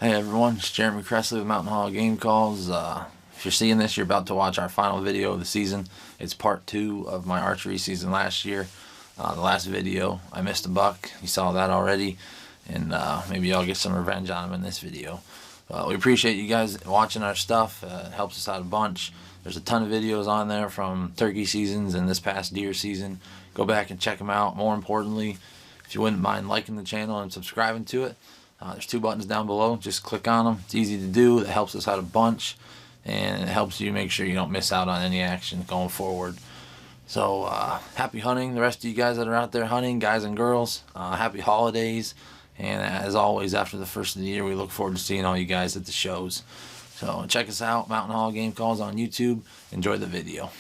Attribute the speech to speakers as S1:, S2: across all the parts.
S1: Hey everyone, it's Jeremy Cressley with Mountain Hall Game Calls. If you're seeing this, you're about to watch our final video of the season. It's part 2 of my archery season last year. The last video, I missed a buck. You saw that already. And maybe I'll get some revenge on him in this video. We appreciate you guys watching our stuff. It helps us out a bunch. There's a ton of videos on there from turkey seasons and this past deer season. Go back and check them out. More importantly, if you wouldn't mind liking the channel and subscribing to it, there's 2 buttons down below. Just click on them. It's easy to do. It helps us out a bunch, and it helps you make sure you don't miss out on any action going forward. So happy hunting, the rest of you guys that are out there hunting, guys and girls. Happy holidays, and as always, after the first of the year, we look forward to seeing all you guys at the shows. So check us out, Mountain Hall Game Calls on YouTube. Enjoy the video.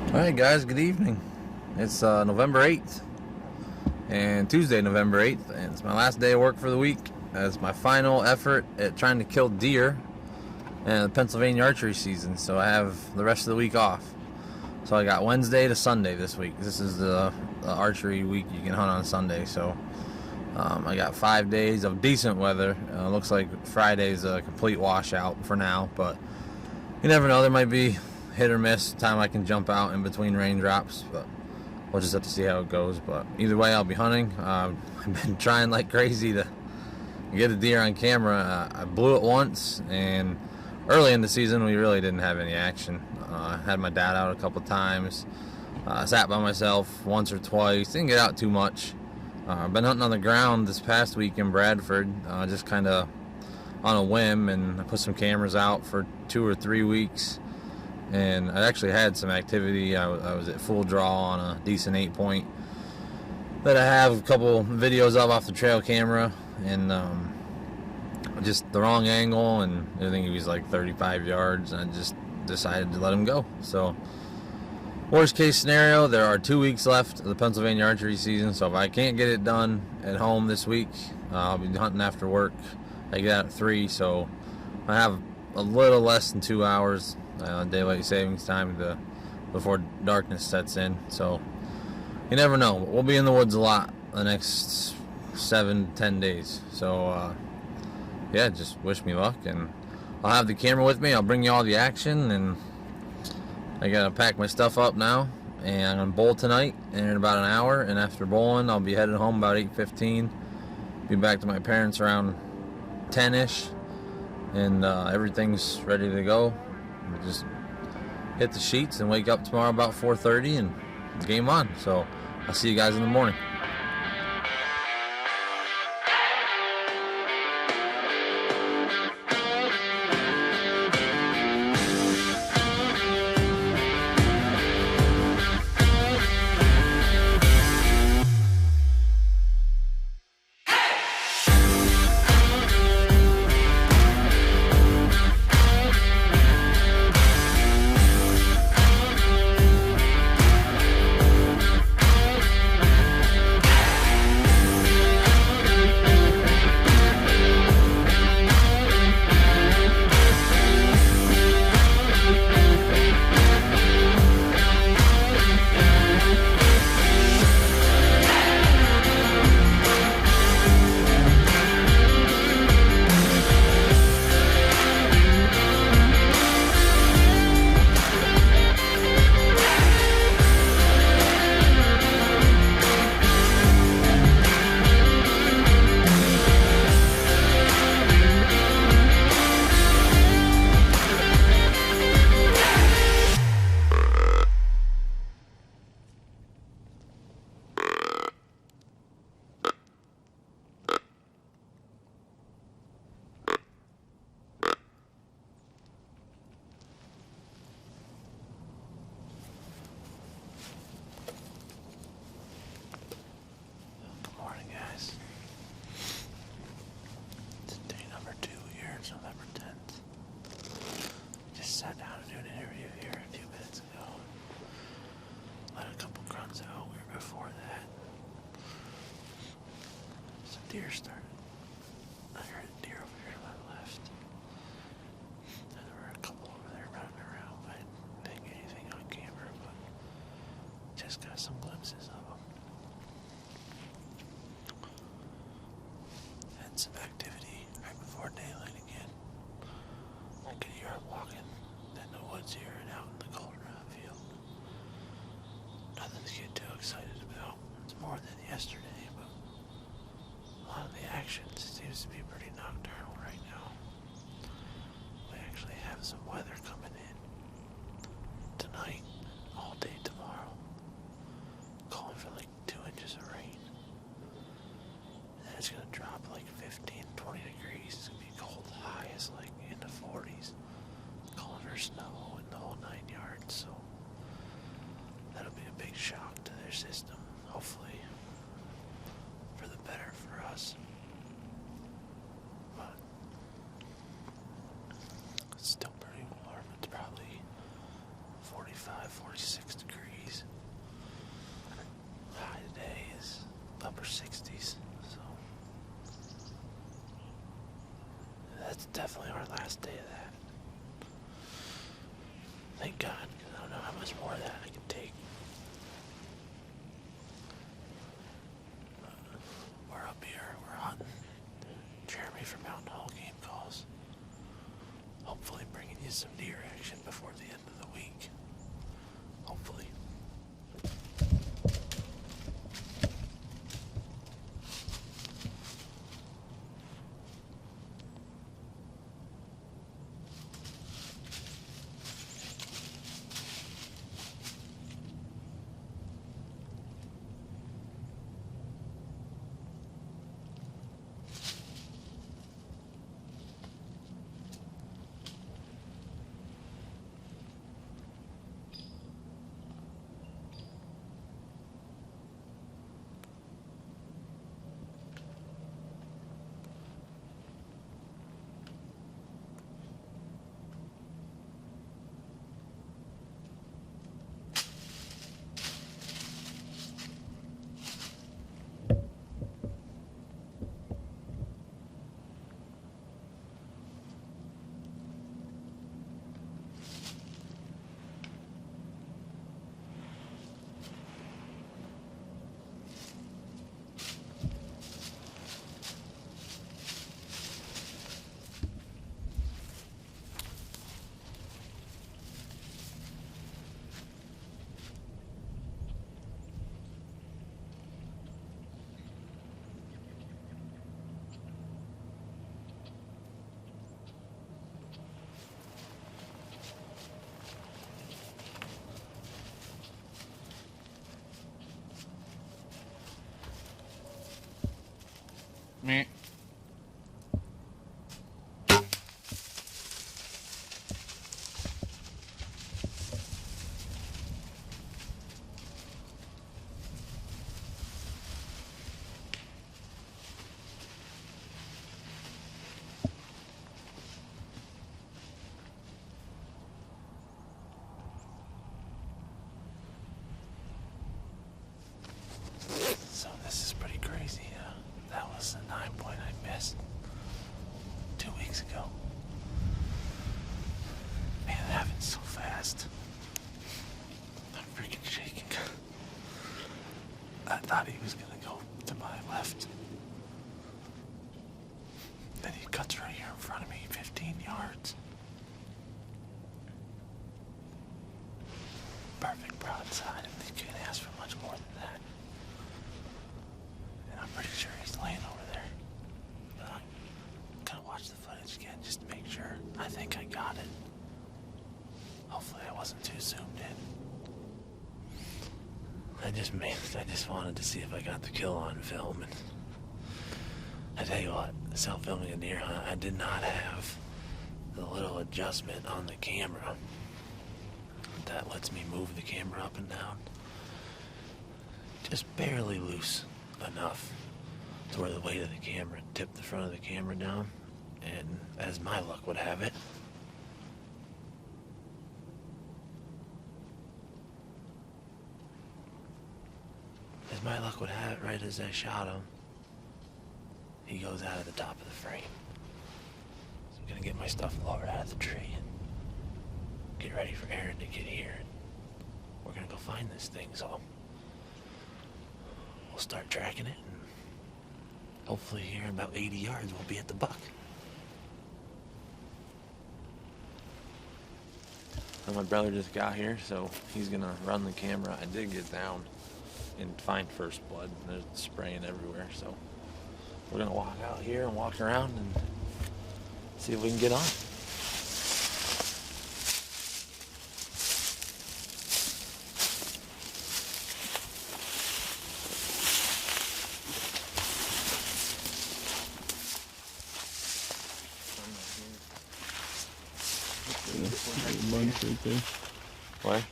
S1: Alright guys, good evening. It's November 8th and Tuesday, November 8th, and it's my last day of work for the week. It's my final effort at trying to kill deer in the Pennsylvania archery season, so I have the rest of the week off. So I got Wednesday to Sunday this week. This is the archery week you can hunt on Sunday, so I got 5 days of decent weather. Looks like Friday's a complete washout for now, but you never know, there might be hit or miss time I can jump out in between raindrops, but we'll just have to see how it goes. But either way, I'll be hunting. I've been trying like crazy to get a deer on camera. I blew it once, and early in the season we really didn't have any action. I had my dad out a couple times. I sat by myself once or twice, didn't get out too much. I've been hunting on the ground this past week in Bradford, just kind of on a whim, and I put some cameras out for 2 or 3 weeks. And I actually had some activity. I was at full draw on a decent 8-point that I have a couple videos of off the trail camera, and just the wrong angle, and I think he was like 35 yards, and I just decided to let him go. So worst case scenario, there are 2 weeks left of the Pennsylvania archery season, so if I can't get it done at home this week, I'll be hunting after work. I get out at 3, so I have a little less than 2 hours daylight savings time before darkness sets in. So you never know. We'll be in the woods a lot the next 7-10 days. So yeah, just wish me luck, and I'll have the camera with me. I'll bring you all the action, and I gotta pack my stuff up now, and I'm gonna bowl tonight in about an hour, and after bowling I'll be headed home about 8:15. Be back to my parents around 10ish, and everything's ready to go. We'll just hit the sheets and wake up tomorrow about 4:30 and game on. So I'll see you guys in the morning.
S2: let a couple grunts out. Before that, some deer started. I heard a deer over here to my left. And there were a couple over there running around. I didn't take anything on camera, but just got some glimpses of them. Had some activity right before daylight again. I could hear them walking in the woods here and out in the colder field. Nothing to get too excited about. It's more than yesterday, but a lot of the action seems to be pretty nocturnal right now. We actually have some weather coming in tonight, all day tomorrow. Calling for like 2 inches of rain. And then it's gonna drop like 15, 20 degrees. It's gonna be cold. High is like in the 40s. Calling for snow and the whole 9 yards, so that'll be a big shock to their system, hopefully for the better for us. But it's still pretty warm. It's probably 45, 46 degrees. High today is upper 60s, so that's definitely our last day of that. Thank God, because I don't know how much more of that I can take. We're up here, we're hunting. Jeremy from Mountain Hall Game calls. Hopefully bringing you some deer action before the end of the week. Hopefully.
S1: Meh.
S2: So this is pretty crazy. That was the 9-point I missed 2 weeks ago. Man, it happened so fast. I'm freaking shaking. I thought he was gonna go to my left. Then he cuts right here in front of me, 15 yards. Perfect broadside. They couldn't ask for much more than that. And I'm pretty sure he's laying over there. But I'm gonna watch the footage again just to make sure. I think I got it. Hopefully I wasn't too zoomed in. I just wanted to see if I got the kill on film. And I tell you what, self-filming a deer hunt, I did not have the little adjustment on the camera that lets me move the camera up and down. Just barely loose enough to where the weight of the camera tipped the front of the camera down, and as my luck would have it, my luck would have it, right as I shot him, he goes out of the top of the frame. So I'm gonna get my stuff lowered out of the tree and get ready for Aaron to get here. We're gonna go find this thing, so we'll start tracking it, and hopefully here in about 80 yards we'll be at the buck. And my brother just got here, so he's gonna run the camera. I did get down and find first blood. There's spraying everywhere, so we're gonna walk out here and walk around and see if we can get on.
S3: Right there.
S2: Where?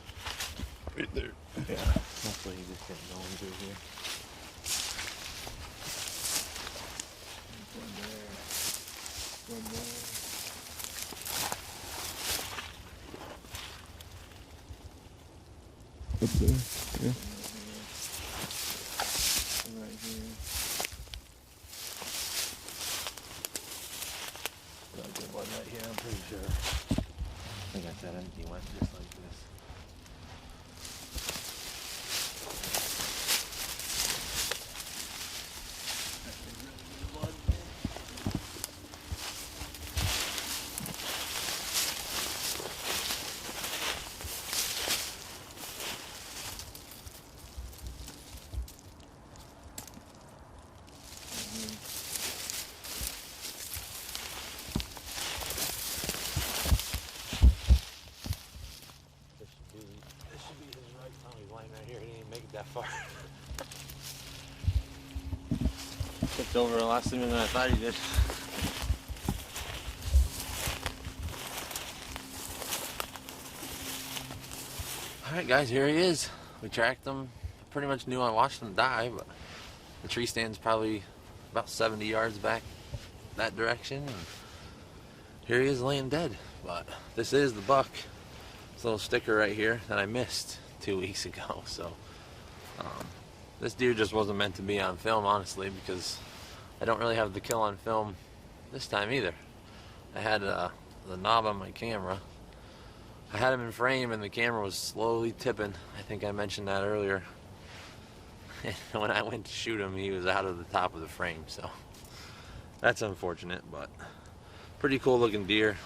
S3: Right there.
S2: Yeah. Hopefully he just didn't go into here.
S3: One there. One there. Up there. Yeah. One right here.
S2: Got a good one right here, I'm pretty sure. I think I said it. He went just like this. This should be his right. Oh, he's lying right here. He didn't make it that far. Tipped over a lot sooner than I thought he did. Alright guys, here he is. We tracked him. Pretty much knew I watched him die, but the tree stand's probably about 70 yards back that direction. And here he is laying dead. But this is the buck. This little sticker right here that I missed 2 weeks ago. So this deer just wasn't meant to be on film, honestly, because I don't really have the kill on film this time either. I had the knob on my camera. I had him in frame and the camera was slowly tipping. I think I mentioned that earlier. And when I went to shoot him, he was out of the top of the frame, so that's unfortunate, but pretty cool looking deer.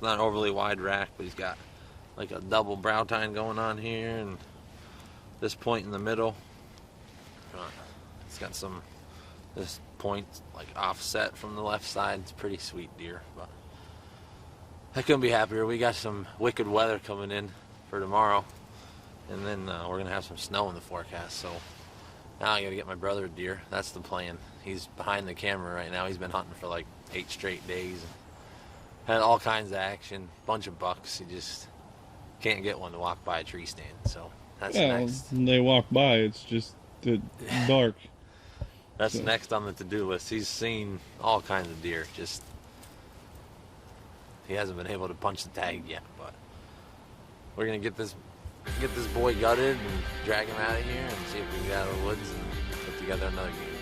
S2: Not overly wide rack, but he's got like a double brow tine going on here, and this point in the middle, it's got this point like offset from the left side. It's a pretty sweet deer, but I couldn't be happier. We got some wicked weather coming in for tomorrow, and then we're gonna have some snow in the forecast, so now I gotta get my brother a deer. That's the plan. He's behind the camera right now. He's been hunting for like 8 straight days. Had all kinds of action, bunch of bucks. He just can't get one to walk by a tree stand, so that's next.
S3: When they walk by, it's just dark.
S2: That's next on the to-do list. He's seen all kinds of deer, just he hasn't been able to punch the tag yet, but we're gonna get this boy gutted and drag him out of here and see if we can get out of the woods and put together another game.